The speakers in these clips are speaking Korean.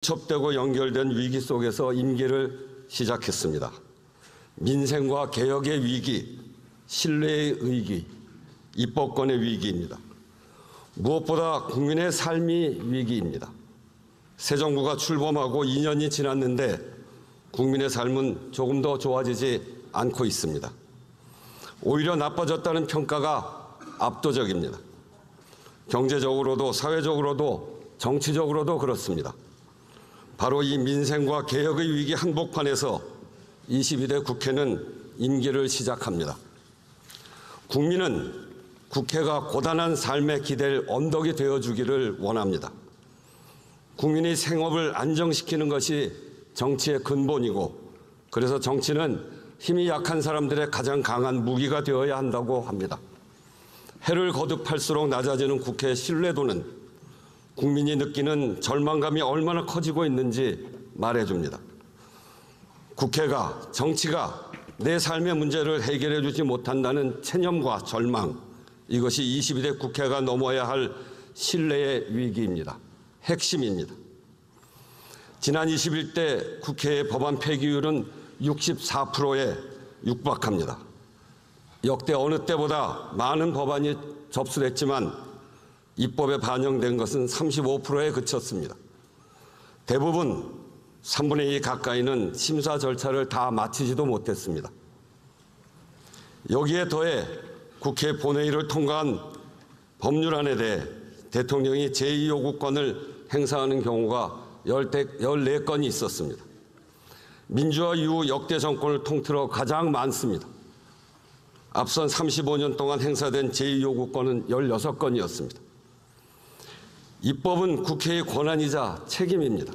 첩되고 연결된 위기 속에서 임기를 시작했습니다. 민생과 개혁의 위기, 신뢰의 위기, 입법권의 위기입니다. 무엇보다 국민의 삶이 위기입니다. 새 정부가 출범하고 2년이 지났는데 국민의 삶은 조금 더 좋아지지 않고 있습니다. 오히려 나빠졌다는 평가가 압도적입니다. 경제적으로도 사회적으로도 정치적으로도 그렇습니다. 바로 이 민생과 개혁의 위기 한복판에서 22대 국회는 임기를 시작합니다. 국민은 국회가 고단한 삶에 기댈 언덕이 되어주기를 원합니다. 국민의 생업을 안정시키는 것이 정치의 근본이고, 그래서 정치는 힘이 약한 사람들의 가장 강한 무기가 되어야 한다고 합니다. 해를 거듭할수록 낮아지는 국회의 신뢰도는 국민이 느끼는 절망감이 얼마나 커지고 있는지 말해줍니다. 국회가, 정치가 내 삶의 문제를 해결해 주지 못한다는 체념과 절망, 이것이 22대 국회가 넘어야 할 신뢰의 위기입니다. 핵심입니다. 지난 21대 국회의 법안 폐기율은 64%에 육박합니다. 역대 어느 때보다 많은 법안이 접수됐지만 입법에 반영된 것은 35%에 그쳤습니다. 대부분 3분의 2 가까이는 심사 절차를 다 마치지도 못했습니다. 여기에 더해 국회 본회의를 통과한 법률안에 대해 대통령이 제2요구권을 행사하는 경우가 14건이 있었습니다. 민주화 이후 역대 정권을 통틀어 가장 많습니다. 앞선 35년 동안 행사된 제2요구권은 16건이었습니다. 입법은 국회의 권한이자 책임입니다.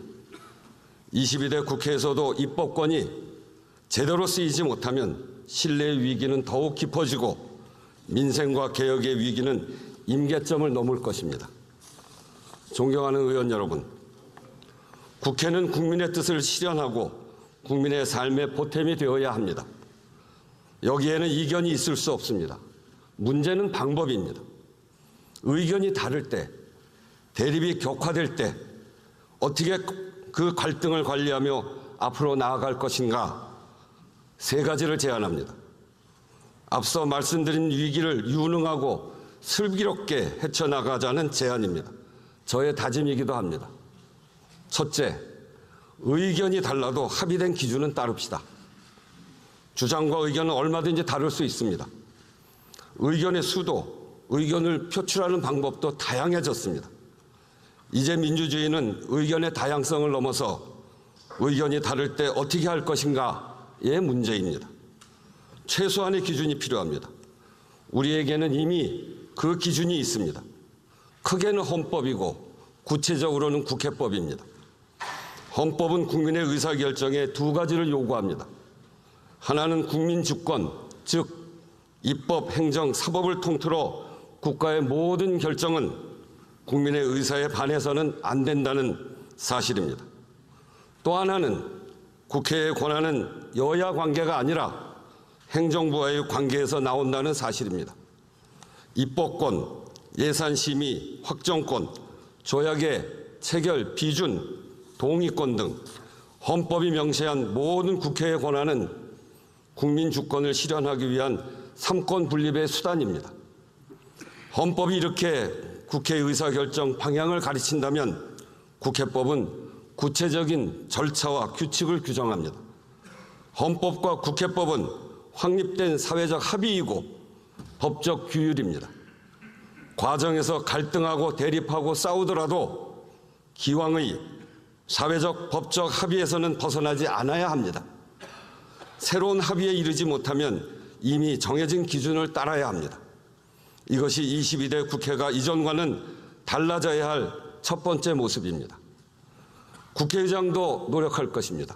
22대 국회에서도 입법권이 제대로 쓰이지 못하면 신뢰의 위기는 더욱 깊어지고 민생과 개혁의 위기는 임계점을 넘을 것입니다. 존경하는 의원 여러분, 국회는 국민의 뜻을 실현하고 국민의 삶의 보탬이 되어야 합니다. 여기에는 이견이 있을 수 없습니다. 문제는 방법입니다. 의견이 다를 때, 대립이 격화될 때 어떻게 그 갈등을 관리하며 앞으로 나아갈 것인가, 세 가지를 제안합니다. 앞서 말씀드린 위기를 유능하고 슬기롭게 헤쳐나가자는 제안입니다. 저의 다짐이기도 합니다. 첫째, 의견이 달라도 합의된 기준은 따릅시다. 주장과 의견은 얼마든지 다를 수 있습니다. 의견의 수도, 의견을 표출하는 방법도 다양해졌습니다. 이제 민주주의는 의견의 다양성을 넘어서 의견이 다를 때 어떻게 할 것인가의 문제입니다. 최소한의 기준이 필요합니다. 우리에게는 이미 그 기준이 있습니다. 크게는 헌법이고 구체적으로는 국회법입니다. 헌법은 국민의 의사결정에 두 가지를 요구합니다. 하나는 국민주권, 즉 입법, 행정, 사법을 통틀어 국가의 모든 결정은 국민의 의사에 반해서는 안 된다는 사실입니다. 또 하나는 국회의 권한은 여야 관계가 아니라 행정부와의 관계에서 나온다는 사실입니다. 입법권, 예산심의, 확정권, 조약의 체결, 비준, 동의권 등 헌법이 명시한 모든 국회의 권한은 국민 주권을 실현하기 위한 삼권 분립의 수단입니다. 헌법이 이렇게 국회 의사결정 방향을 가르친다면 국회법은 구체적인 절차와 규칙을 규정합니다. 헌법과 국회법은 확립된 사회적 합의이고 법적 규율입니다. 과정에서 갈등하고 대립하고 싸우더라도 기왕의 사회적 법적 합의에서는 벗어나지 않아야 합니다. 새로운 합의에 이르지 못하면 이미 정해진 기준을 따라야 합니다. 이것이 22대 국회가 이전과는 달라져야 할 첫 번째 모습입니다. 국회의장도 노력할 것입니다.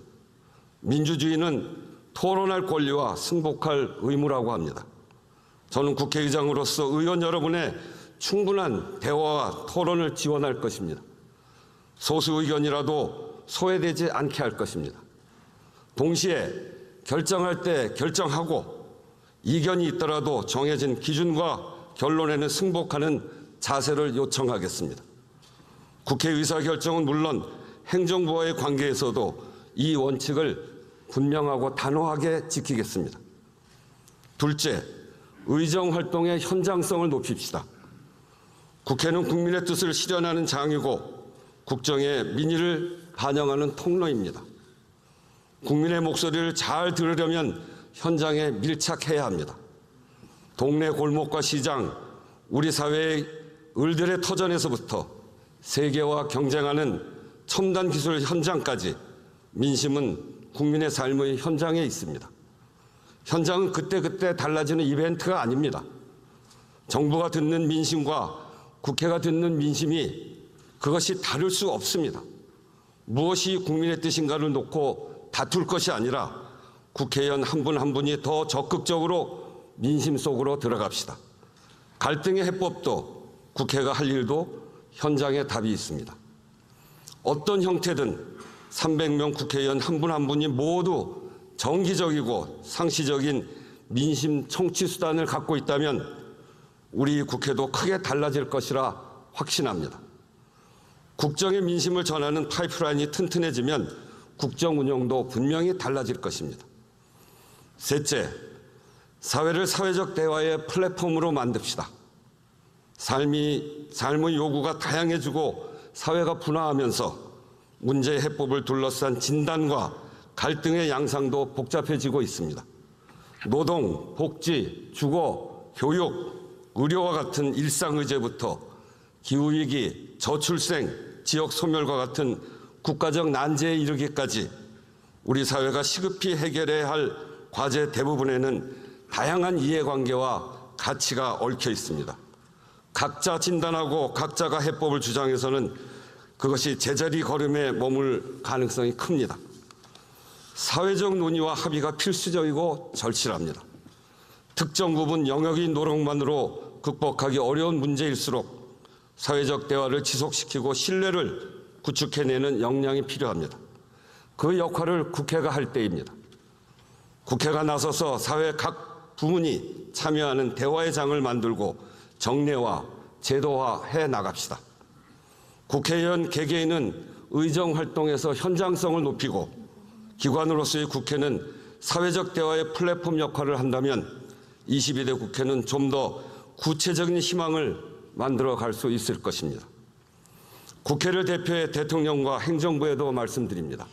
민주주의는 토론할 권리와 승복할 의무라고 합니다. 저는 국회의장으로서 의원 여러분의 충분한 대화와 토론을 지원할 것입니다. 소수 의견이라도 소외되지 않게 할 것입니다. 동시에 결정할 때 결정하고 이견이 있더라도 정해진 기준과 결론에는 승복하는 자세를 요청하겠습니다. 국회 의사결정은 물론 행정부와의 관계에서도 이 원칙을 분명하고 단호하게 지키겠습니다. 둘째, 의정활동의 현장성을 높입시다. 국회는 국민의 뜻을 실현하는 장이고 국정의 민의를 반영하는 통로입니다. 국민의 목소리를 잘 들으려면 현장에 밀착해야 합니다. 동네 골목과 시장, 우리 사회의 을들의 터전에서부터 세계와 경쟁하는 첨단 기술 현장까지 민심은 국민의 삶의 현장에 있습니다. 현장은 그때그때 달라지는 이벤트가 아닙니다. 정부가 듣는 민심과 국회가 듣는 민심이 그것이 다를 수 없습니다. 무엇이 국민의 뜻인가를 놓고 다툴 것이 아니라 국회의원 한 분 한 분이 더 적극적으로 민심 속으로 들어갑시다. 갈등의 해법도 국회가 할 일도 현장에 답이 있습니다. 어떤 형태든 300명 국회의원 한 분 한 분이 모두 정기적이고 상시적인 민심 청취 수단을 갖고 있다면 우리 국회도 크게 달라질 것이라 확신합니다. 국정의 민심을 전하는 파이프라인이 튼튼해지면 국정 운영도 분명히 달라질 것입니다. 셋째, 사회를 사회적 대화의 플랫폼으로 만듭시다. 삶의 요구가 다양해지고 사회가 분화하면서 문제의 해법을 둘러싼 진단과 갈등의 양상도 복잡해지고 있습니다. 노동, 복지, 주거, 교육, 의료와 같은 일상의제부터 기후위기, 저출생, 지역 소멸과 같은 국가적 난제에 이르기까지 우리 사회가 시급히 해결해야 할 과제 대부분에는 다양한 이해관계와 가치가 얽혀 있습니다. 각자 진단하고 각자가 해법을 주장해서는 그것이 제자리 걸음에 머물 가능성이 큽니다. 사회적 논의와 합의가 필수적이고 절실합니다. 특정 부분 영역의 노력만으로 극복하기 어려운 문제일수록 사회적 대화를 지속시키고 신뢰를 구축해내는 역량이 필요합니다. 그 역할을 국회가 할 때입니다. 국회가 나서서 사회 각 부문이 참여하는 대화의 장을 만들고 정례화, 제도화해 나갑시다. 국회의원 개개인은 의정활동에서 현장성을 높이고 기관으로서의 국회는 사회적 대화의 플랫폼 역할을 한다면 22대 국회는 좀 더 구체적인 희망을 만들어 갈 수 있을 것입니다. 국회를 대표해 대통령과 행정부에도 말씀드립니다.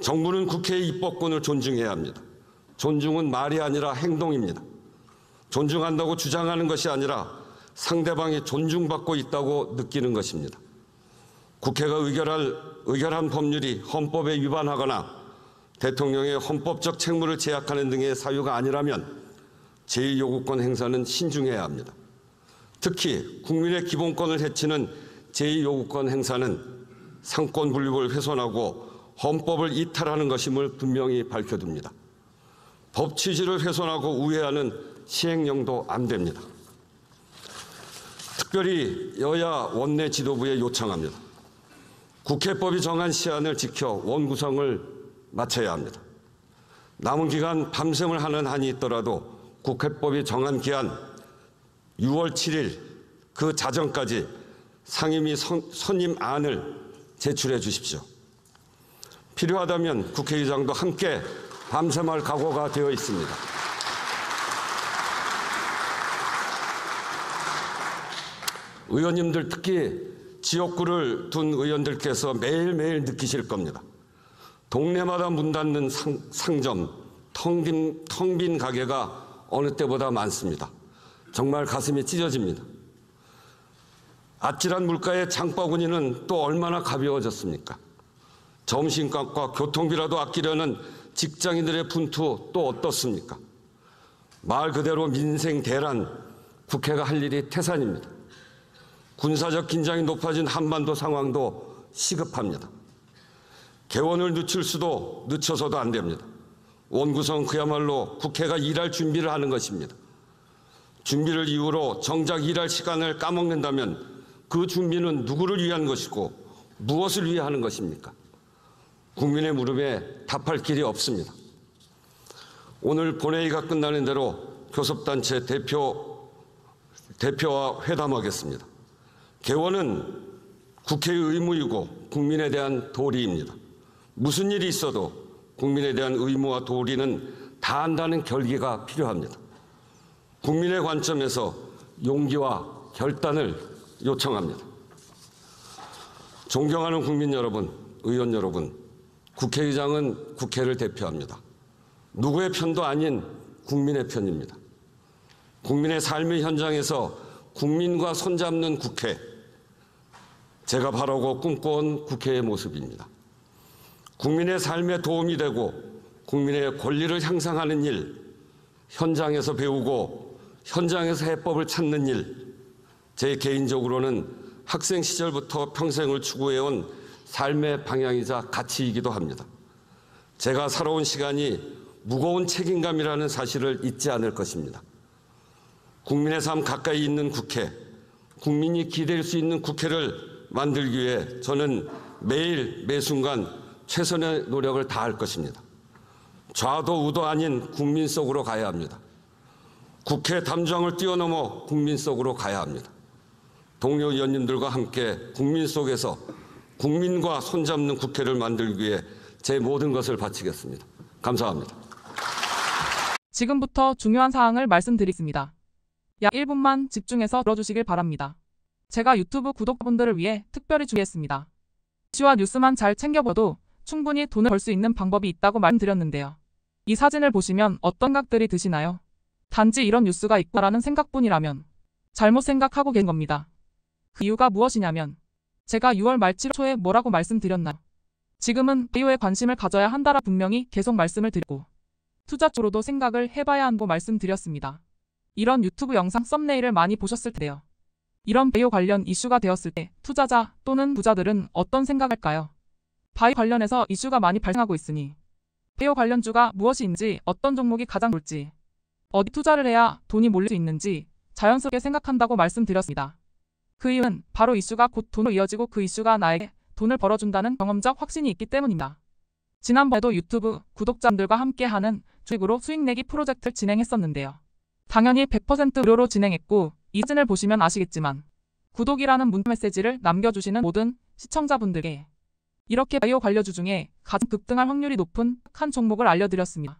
정부는 국회의 입법권을 존중해야 합니다. 존중은 말이 아니라 행동입니다. 존중한다고 주장하는 것이 아니라 상대방이 존중받고 있다고 느끼는 것입니다. 국회가 의결한 법률이 헌법에 위반하거나 대통령의 헌법적 책무를 제약하는 등의 사유가 아니라면 제2요구권 행사는 신중해야 합니다. 특히 국민의 기본권을 해치는 제2요구권 행사는 상권 분립을 훼손하고 헌법을 이탈하는 것임을 분명히 밝혀둡니다. 법 취지를 훼손하고 우회하는 시행령도 안 됩니다. 특별히 여야 원내 지도부에 요청합니다. 국회법이 정한 시한을 지켜 원구성을 마쳐야 합니다. 남은 기간 밤샘을 하는 한이 있더라도 국회법이 정한 기한 6월 7일 그 자정까지 상임위 선임안을 제출해 주십시오. 필요하다면 국회의장도 함께 밤샘할 각오가 되어 있습니다. 의원님들 특히 지역구를 둔 의원들께서 매일매일 느끼실 겁니다. 동네마다 문 닫는 상점, 텅 빈 가게가 어느 때보다 많습니다. 정말 가슴이 찢어집니다. 아찔한 물가의 장바구니는 또 얼마나 가벼워졌습니까? 점심값과 교통비라도 아끼려는 직장인들의 분투 또 어떻습니까? 말 그대로 민생 대란, 국회가 할 일이 태산입니다. 군사적 긴장이 높아진 한반도 상황도 시급합니다. 개원을 늦춰서도 안 됩니다. 원구성 그야말로 국회가 일할 준비를 하는 것입니다. 준비를 이유로 정작 일할 시간을 까먹는다면 그 준비는 누구를 위한 것이고 무엇을 위해 하는 것입니까? 국민의 물음에 답할 길이 없습니다. 오늘 본회의가 끝나는 대로 교섭단체 대표와 회담하겠습니다. 개원은 국회의 의무이고 국민에 대한 도리입니다. 무슨 일이 있어도 국민에 대한 의무와 도리는 다한다는 결기가 필요합니다. 국민의 관점에서 용기와 결단을 요청합니다. 존경하는 국민 여러분, 의원 여러분, 국회의장은 국회를 대표합니다. 누구의 편도 아닌 국민의 편입니다. 국민의 삶의 현장에서 국민과 손잡는 국회, 제가 바라고 꿈꿔온 국회의 모습입니다. 국민의 삶에 도움이 되고 국민의 권리를 향상하는 일, 현장에서 배우고 현장에서 해법을 찾는 일, 제 개인적으로는 학생 시절부터 평생을 추구해온 삶의 방향이자 가치이기도 합니다. 제가 살아온 시간이 무거운 책임감이라는 사실을 잊지 않을 것입니다. 국민의 삶 가까이 있는 국회, 국민이 기댈 수 있는 국회를 만들기 위해 저는 매일 매순간 최선의 노력을 다할 것입니다. 좌도 우도 아닌 국민 속으로 가야 합니다. 국회 담장을 뛰어넘어 국민 속으로 가야 합니다. 동료 의원님들과 함께 국민 속에서 국민과 손잡는 국회를 만들기 위해 제 모든 것을 바치겠습니다. 감사합니다. 지금부터 중요한 사항을 말씀드리겠습니다. 약 1분만 집중해서 들어주시길 바랍니다. 제가 유튜브 구독자분들을 위해 특별히 준비했습니다. 이슈와 뉴스만 잘 챙겨봐도 충분히 돈을 벌 수 있는 방법이 있다고 말씀드렸는데요. 이 사진을 보시면 어떤 생각들이 드시나요? 단지 이런 뉴스가 있구나라는 생각뿐이라면 잘못 생각하고 계신 겁니다. 그 이유가 무엇이냐면 제가 6월 말 7월 초에 뭐라고 말씀드렸나요? 지금은 바이오에 관심을 가져야 한다라 분명히 계속 말씀을 드리고 투자 쪽으로도 생각을 해봐야 한다고 말씀드렸습니다. 이런 유튜브 영상 썸네일을 많이 보셨을 텐데요. 이런 바이오 관련 이슈가 되었을 때 투자자 또는 부자들은 어떤 생각할까요? 바이오 관련해서 이슈가 많이 발생하고 있으니 바이오 관련주가 무엇인지 어떤 종목이 가장 좋을지 어디 투자를 해야 돈이 몰릴 수 있는지 자연스럽게 생각한다고 말씀드렸습니다. 그 이유는 바로 이슈가 곧 돈으로 이어지고 그 이슈가 나에게 돈을 벌어준다는 경험적 확신이 있기 때문입니다. 지난번에도 유튜브 구독자분들과 함께하는 주식으로 수익 내기 프로젝트를 진행했었는데요. 당연히 100% 무료로 진행했고 이 사진을 보시면 아시겠지만 구독이라는 문자 메시지를 남겨주시는 모든 시청자분들께 이렇게 바이오 관련주 중에 가장 급등할 확률이 높은 한 종목을 알려드렸습니다.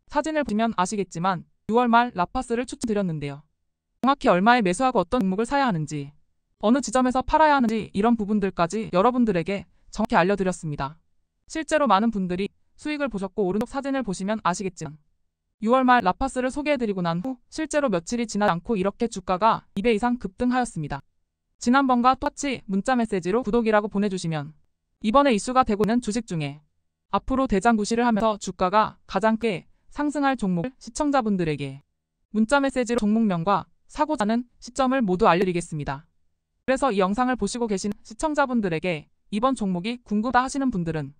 사진을 보시면 아시겠지만 6월 말 라파스를 추천드렸는데요. 정확히 얼마에 매수하고 어떤 종목을 사야 하는지 어느 지점에서 팔아야 하는지 이런 부분들까지 여러분들에게 정확히 알려드렸습니다. 실제로 많은 분들이 수익을 보셨고 오른쪽 사진을 보시면 아시겠지만 6월 말 라파스를 소개해드리고 난 후 실제로 며칠이 지나지 않고 이렇게 주가가 2배 이상 급등하였습니다. 지난번과 똑같이 문자 메시지로 구독이라고 보내주시면 이번에 이슈가 되고 있는 주식 중에 앞으로 대장구시를 하면서 주가가 가장 꽤 상승할 종목을 시청자분들에게 문자 메시지로 종목명과 사고자 하는 시점을 모두 알려드리겠습니다. 그래서 이 영상을 보시고 계신 시청자분들에게 이번 종목이 궁금하다 하시는 분들은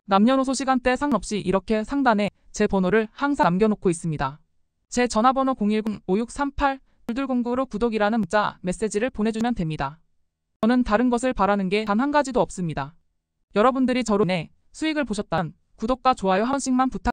남녀노소 시간대 상관없이 이렇게 상단에 제 번호를 항상 남겨놓고 있습니다. 제 전화번호 010-5638-2209로 구독이라는 문자 메시지를 보내주면 됩니다. 저는 다른 것을 바라는 게 단 한 가지도 없습니다. 여러분들이 저로 인해 수익을 보셨다면 구독과 좋아요 한 번씩만 부탁드립니다.